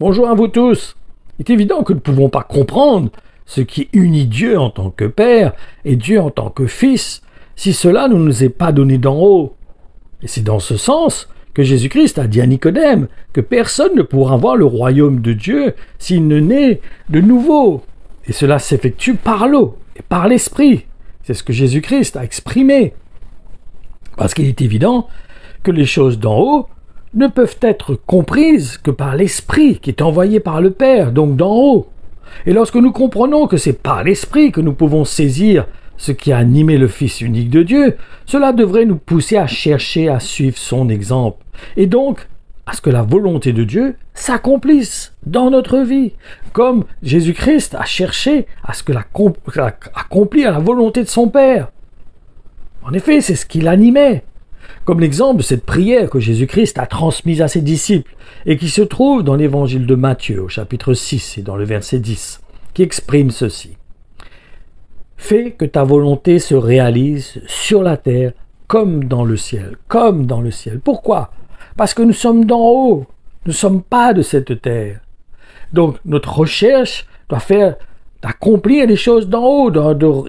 Bonjour à vous tous. Il est évident que nous ne pouvons pas comprendre ce qui unit Dieu en tant que Père et Dieu en tant que Fils si cela ne nous est pas donné d'en haut. Et c'est dans ce sens que Jésus-Christ a dit à Nicodème que personne ne pourra voir le royaume de Dieu s'il ne naît de nouveau. Et cela s'effectue par l'eau et par l'Esprit. C'est ce que Jésus-Christ a exprimé. Parce qu'il est évident que les choses d'en haut ne peuvent être comprises que par l'Esprit qui est envoyé par le Père, donc d'en haut. Et lorsque nous comprenons que c'est par l'Esprit que nous pouvons saisir ce qui a animé le Fils unique de Dieu, cela devrait nous pousser à chercher à suivre son exemple. Et donc, à ce que la volonté de Dieu s'accomplisse dans notre vie, comme Jésus-Christ a cherché à ce que accomplir la volonté de son Père. En effet, c'est ce qui l'animait. Comme l'exemple de cette prière que Jésus-Christ a transmise à ses disciples et qui se trouve dans l'évangile de Matthieu au chapitre 6 et dans le verset 10, qui exprime ceci. « Fais que ta volonté se réalise sur la terre comme dans le ciel. » Comme dans le ciel. Pourquoi ? Parce que nous sommes d'en haut. Nous ne sommes pas de cette terre. Donc notre recherche doit faire d'accomplir les choses d'en haut,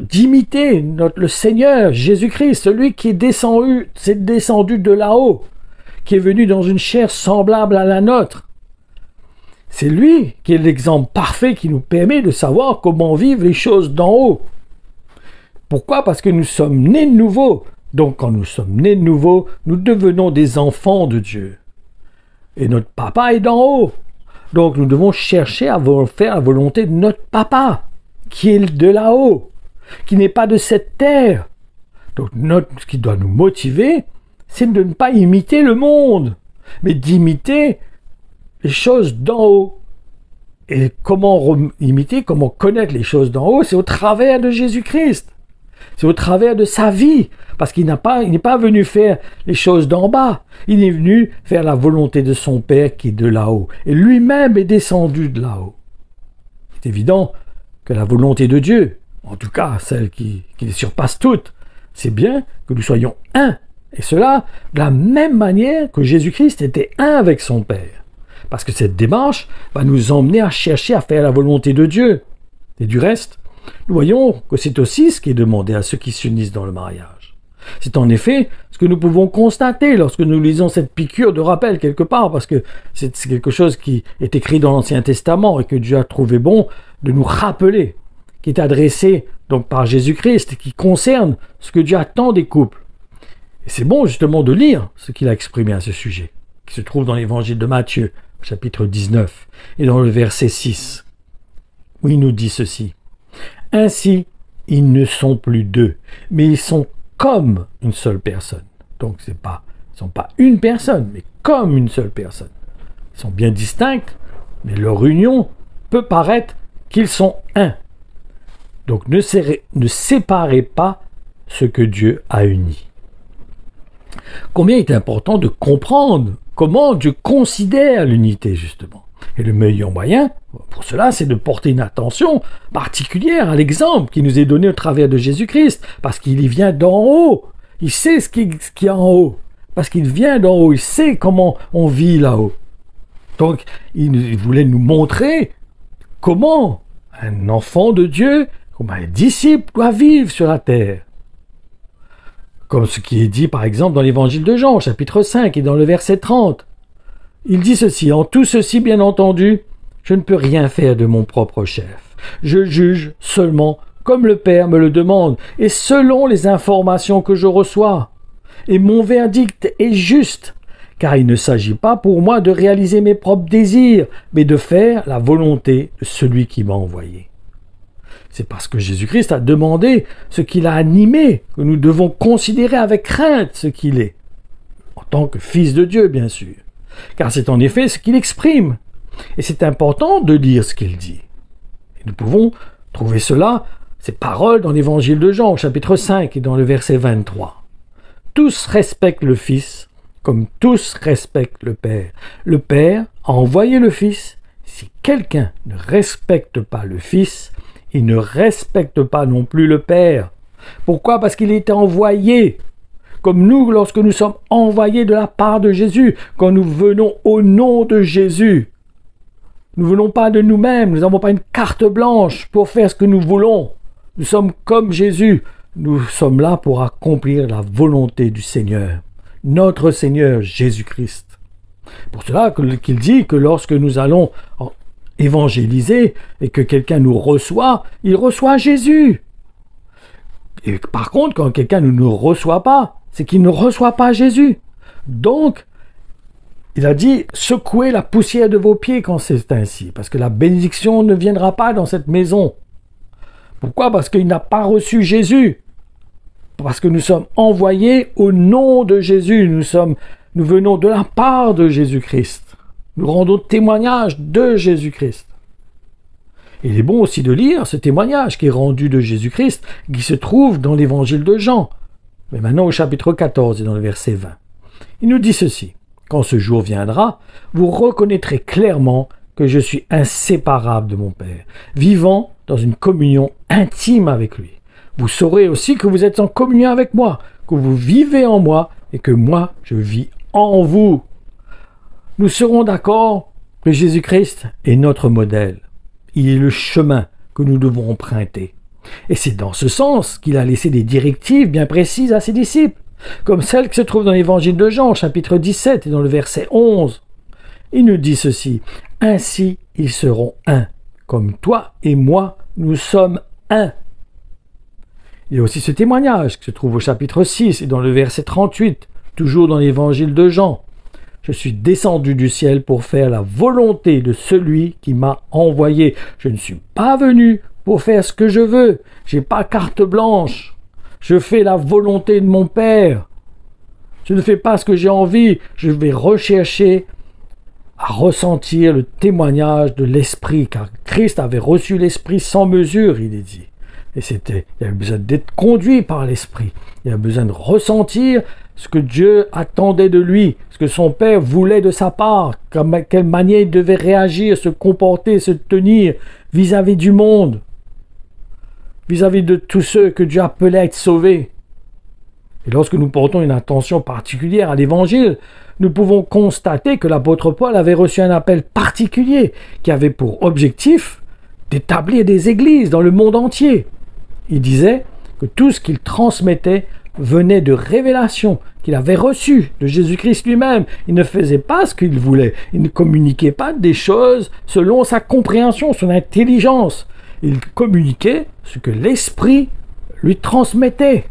d'imiter le Seigneur Jésus-Christ, celui qui est descendu de là-haut, qui est venu dans une chair semblable à la nôtre. C'est lui qui est l'exemple parfait qui nous permet de savoir comment vivre les choses d'en haut. Pourquoi ? Parce que nous sommes nés de nouveau. Donc quand nous sommes nés de nouveau, nous devenons des enfants de Dieu. Et notre papa est d'en haut. Donc nous devons chercher à faire la volonté de notre papa, qui est de là-haut, qui n'est pas de cette terre. Donc ce qui doit nous motiver, c'est de ne pas imiter le monde, mais d'imiter les choses d'en haut. Et comment imiter, comment connaître les choses d'en haut, c'est au travers de Jésus-Christ. C'est au travers de sa vie, parce qu'il n'est pas venu faire les choses d'en bas. Il est venu faire la volonté de son Père qui est de là-haut. Et lui-même est descendu de là-haut. C'est évident que la volonté de Dieu, en tout cas celle qui les surpasse toutes, c'est bien que nous soyons un. Et cela de la même manière que Jésus-Christ était un avec son Père. Parce que cette démarche va nous emmener à chercher à faire la volonté de Dieu. Et du reste, nous voyons que c'est aussi ce qui est demandé à ceux qui s'unissent dans le mariage. C'est en effet ce que nous pouvons constater lorsque nous lisons cette piqûre de rappel quelque part, parce que c'est quelque chose qui est écrit dans l'Ancien Testament et que Dieu a trouvé bon de nous rappeler, qui est adressé donc par Jésus-Christ et qui concerne ce que Dieu attend des couples. Et c'est bon justement de lire ce qu'il a exprimé à ce sujet, qui se trouve dans l'évangile de Matthieu, chapitre 19, et dans le verset 6, où il nous dit ceci. Ainsi, ils ne sont plus deux, mais ils sont comme une seule personne. Donc, ils ne sont pas une personne, mais comme une seule personne. Ils sont bien distincts, mais leur union peut paraître qu'ils sont un. Donc, ne séparez pas ce que Dieu a uni. Combien il est important de comprendre comment Dieu considère l'unité, justement. Et le meilleur moyen, pour cela, c'est de porter une attention particulière à l'exemple qui nous est donné au travers de Jésus-Christ, parce qu'il y vient d'en haut. Il sait ce qu'il y a en haut, parce qu'il vient d'en haut, il sait comment on vit là-haut. Donc, il voulait nous montrer comment un enfant de Dieu, comment un disciple doit vivre sur la terre. Comme ce qui est dit, par exemple, dans l'évangile de Jean, chapitre 5, et dans le verset 30. Il dit ceci, « En tout ceci, bien entendu, je ne peux rien faire de mon propre chef. Je juge seulement comme le Père me le demande, et selon les informations que je reçois. Et mon verdict est juste, car il ne s'agit pas pour moi de réaliser mes propres désirs, mais de faire la volonté de celui qui m'a envoyé. » C'est parce que Jésus-Christ a demandé ce qu'il a animé, que nous devons considérer avec crainte ce qu'il est, en tant que Fils de Dieu, bien sûr. Car c'est en effet ce qu'il exprime. Et c'est important de lire ce qu'il dit. Et nous pouvons trouver cela, ces paroles dans l'évangile de Jean, au chapitre 5 et dans le verset 23. Tous respectent le Fils, comme tous respectent le Père. Le Père a envoyé le Fils. Si quelqu'un ne respecte pas le Fils, il ne respecte pas non plus le Père. Pourquoi ? Parce qu'il est envoyé. Comme nous, lorsque nous sommes envoyés de la part de Jésus, quand nous venons au nom de Jésus, Nous ne voulons pas de nous-mêmes, nous n'avons pas une carte blanche pour faire ce que nous voulons. Nous sommes comme Jésus, nous sommes là pour accomplir la volonté du Seigneur, notre Seigneur Jésus-Christ. Pour cela qu'il dit que lorsque nous allons évangéliser et que quelqu'un nous reçoit, il reçoit Jésus. Et par contre, quand quelqu'un ne nous reçoit pas, c'est qu'il ne reçoit pas Jésus. Donc, il a dit, secouez la poussière de vos pieds quand c'est ainsi, parce que la bénédiction ne viendra pas dans cette maison. Pourquoi? Parce qu'il n'a pas reçu Jésus. Parce que nous sommes envoyés au nom de Jésus. Nous venons de la part de Jésus-Christ. Nous rendons témoignage de Jésus-Christ. Il est bon aussi de lire ce témoignage qui est rendu de Jésus-Christ, qui se trouve dans l'évangile de Jean. Mais maintenant au chapitre 14 et dans le verset 20. Il nous dit ceci. Quand ce jour viendra, vous reconnaîtrez clairement que je suis inséparable de mon Père, vivant dans une communion intime avec lui. Vous saurez aussi que vous êtes en communion avec moi, que vous vivez en moi et que moi, je vis en vous. Nous serons d'accord que Jésus-Christ est notre modèle. Il est le chemin que nous devons emprunter. Et c'est dans ce sens qu'il a laissé des directives bien précises à ses disciples, comme celle qui se trouve dans l'évangile de Jean, chapitre 17 et dans le verset 11. Il nous dit ceci, « Ainsi ils seront un, comme toi et moi, nous sommes un. » Il y a aussi ce témoignage qui se trouve au chapitre 6 et dans le verset 38, toujours dans l'évangile de Jean. « Je suis descendu du ciel pour faire la volonté de celui qui m'a envoyé. Je ne suis pas venu pour faire ce que je veux. J'ai pas carte blanche. Je fais la volonté de mon Père. Je ne fais pas ce que j'ai envie. Je vais rechercher à ressentir le témoignage de l'Esprit, car Christ avait reçu l'Esprit sans mesure, il est dit. Et il avait besoin d'être conduit par l'Esprit. Il avait besoin de ressentir ce que Dieu attendait de lui, ce que son Père voulait de sa part, quelle manière il devait réagir, se comporter, se tenir vis-à-vis du monde, vis-à-vis de tous ceux que Dieu appelait à être sauvés. Et lorsque nous portons une attention particulière à l'Évangile, nous pouvons constater que l'apôtre Paul avait reçu un appel particulier qui avait pour objectif d'établir des églises dans le monde entier. Il disait que tout ce qu'il transmettait venait de révélations qu'il avait reçues de Jésus-Christ lui-même. Il ne faisait pas ce qu'il voulait. Il ne communiquait pas des choses selon sa compréhension, son intelligence. Il communiquait ce que l'Esprit lui transmettait.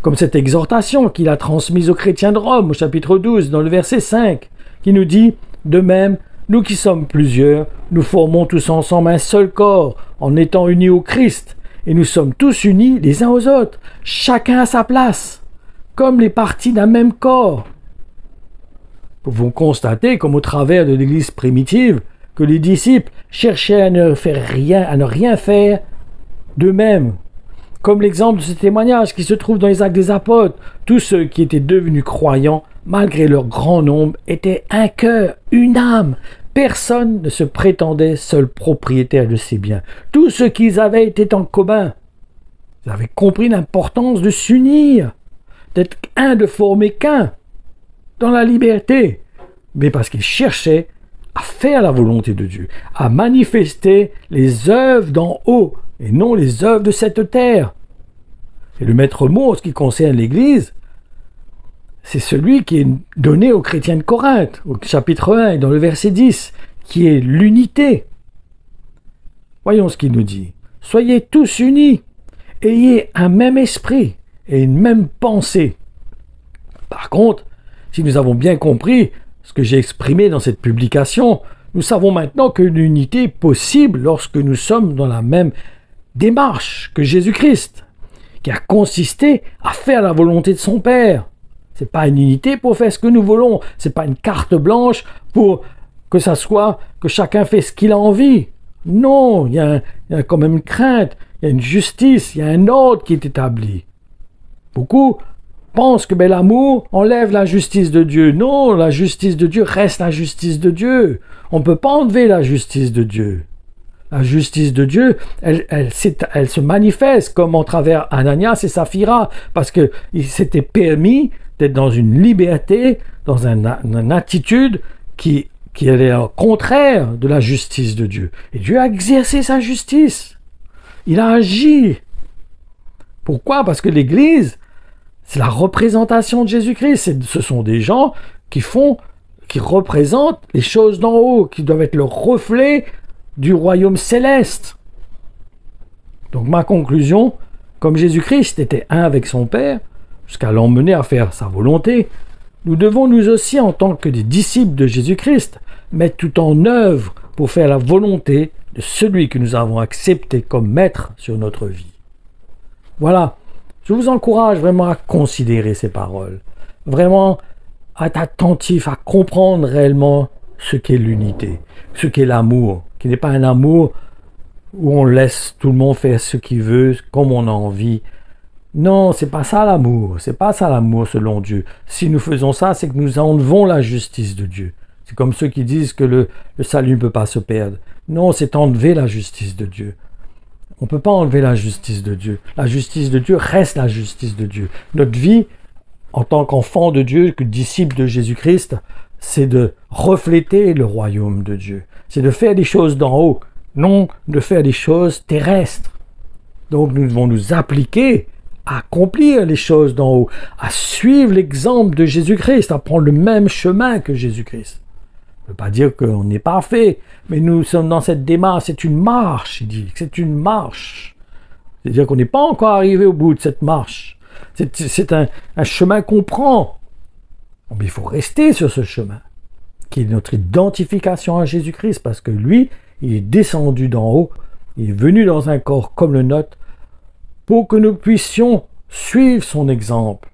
Comme cette exhortation qu'il a transmise aux chrétiens de Rome, au chapitre 12, dans le verset 5, qui nous dit « De même, nous qui sommes plusieurs, nous formons tous ensemble un seul corps, en étant unis au Christ, et nous sommes tous unis les uns aux autres, chacun à sa place, comme les parties d'un même corps. » Nous pouvons constater, comme au travers de l'Église primitive, que les disciples cherchaient à ne rien faire d'eux-mêmes. Comme l'exemple de ce témoignage qui se trouve dans les Actes des Apôtres, tous ceux qui étaient devenus croyants, malgré leur grand nombre, étaient un cœur, une âme. Personne ne se prétendait seul propriétaire de ses biens. Tout ce qu'ils avaient était en commun. Ils avaient compris l'importance de s'unir, d'être un, de former qu'un, dans la liberté. Mais parce qu'ils cherchaient à faire la volonté de Dieu, à manifester les œuvres d'en haut, et non les œuvres de cette terre. Et le maître mot, en ce qui concerne l'Église, c'est celui qui est donné aux chrétiens de Corinthe, au chapitre 1 et dans le verset 10, qui est l'unité. Voyons ce qu'il nous dit. « Soyez tous unis, ayez un même esprit et une même pensée. » Par contre, si nous avons bien compris ce que j'ai exprimé dans cette publication, nous savons maintenant que l'unité est possible lorsque nous sommes dans la même démarche que Jésus-Christ, qui a consisté à faire la volonté de son Père. C'est pas une unité pour faire ce que nous voulons, c'est pas une carte blanche pour que ça soit que chacun fait ce qu'il a envie. Non, il y a quand même une crainte, il y a une justice, il y a un ordre qui est établi. Beaucoup pensent que l'amour enlève la justice de Dieu. Non, la justice de Dieu reste la justice de Dieu. On ne peut pas enlever la justice de Dieu. La justice de Dieu, elle se manifeste comme en travers Ananias et Saphira, parce qu'il s'était permis d'être dans une liberté, dans une attitude qui qui est le contraire de la justice de Dieu. Et Dieu a exercé sa justice. Il a agi. Pourquoi? Parce que l'Église, c'est la représentation de Jésus-Christ. Ce sont des gens qui représentent les choses d'en haut, qui doivent être le reflet du royaume céleste. Donc ma conclusion, comme Jésus-Christ était un avec son Père, jusqu'à l'emmener à faire sa volonté, nous devons nous aussi, en tant que des disciples de Jésus-Christ, mettre tout en œuvre pour faire la volonté de celui que nous avons accepté comme maître sur notre vie. Voilà, je vous encourage vraiment à considérer ces paroles, vraiment à être attentif, à comprendre réellement ce qu'est l'unité, ce qu'est l'amour, qui n'est pas un amour où on laisse tout le monde faire ce qu'il veut, comme on a envie. Non, c'est pas ça l'amour, c'est pas ça l'amour selon Dieu. Si nous faisons ça, c'est que nous enlevons la justice de Dieu. C'est comme ceux qui disent que le salut ne peut pas se perdre. Non, c'est enlever la justice de Dieu. On ne peut pas enlever la justice de Dieu. La justice de Dieu reste la justice de Dieu. Notre vie, en tant qu'enfant de Dieu, que disciple de Jésus-Christ, c'est de refléter le royaume de Dieu. C'est de faire des choses d'en haut, non de faire des choses terrestres. Donc nous devons nous appliquer à accomplir les choses d'en haut, à suivre l'exemple de Jésus-Christ, à prendre le même chemin que Jésus-Christ. Ça ne veut pas dire qu'on n'est pas parfait, mais nous sommes dans cette démarche, c'est une marche, il dit, c'est une marche. C'est-à-dire qu'on n'est pas encore arrivé au bout de cette marche. C'est un chemin qu'on prend. Mais il faut rester sur ce chemin, qui est notre identification à Jésus-Christ, parce que lui, il est descendu d'en haut, il est venu dans un corps comme le nôtre, pour que nous puissions suivre son exemple.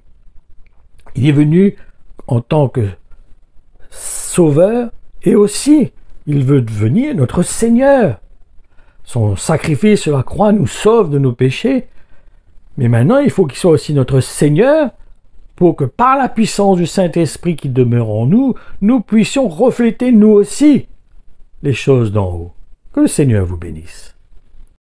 Il est venu en tant que sauveur, et aussi, il veut devenir notre Seigneur. Son sacrifice sur la croix nous sauve de nos péchés, mais maintenant, il faut qu'il soit aussi notre Seigneur, pour que par la puissance du Saint-Esprit qui demeure en nous, nous puissions refléter nous aussi les choses d'en haut. Que le Seigneur vous bénisse.